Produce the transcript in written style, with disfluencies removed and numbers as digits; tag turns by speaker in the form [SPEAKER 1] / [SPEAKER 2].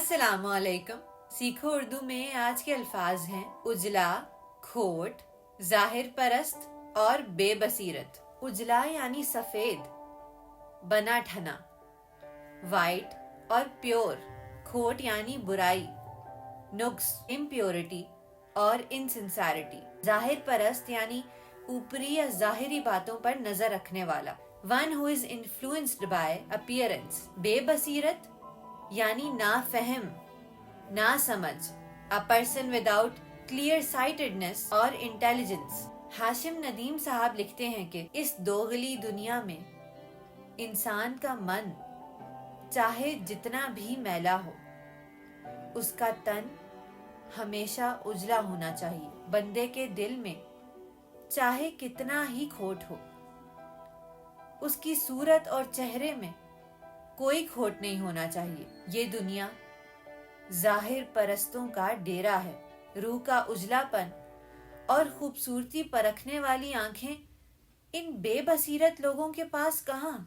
[SPEAKER 1] अस्सलाम वालेकुम। सीखो उर्दू में आज के अल्फाज हैं उजला, खोट, जाहिर परस्त और बेबसीरत। उजला यानी सफेद, बना ठना, वाइट और प्योर। खोट यानी बुराई, नुक्स, इम्प्योरिटी और इनसिंसैरिटी। जाहिर परस्त यानी ऊपरी या जाहिरी बातों पर नजर रखने वाला, one who is influenced by appearance. बेबसीरत यानी नाफहम, ना समझ, a person without clear sightedness और इंटेलिजेंस। हाशिम नदीम साहब लिखते हैं कि इस दोगली दुनिया में इंसान का मन चाहे जितना भी मैला हो, उसका तन हमेशा उजला होना चाहिए। बंदे के दिल में चाहे कितना ही खोट हो, उसकी सूरत और चेहरे में कोई खोट नहीं होना चाहिए। ये दुनिया जाहिर परस्तों का डेरा है। रूह का उजलापन और खूबसूरती परखने वाली आंखें इन बेबसीरत लोगों के पास कहाँ।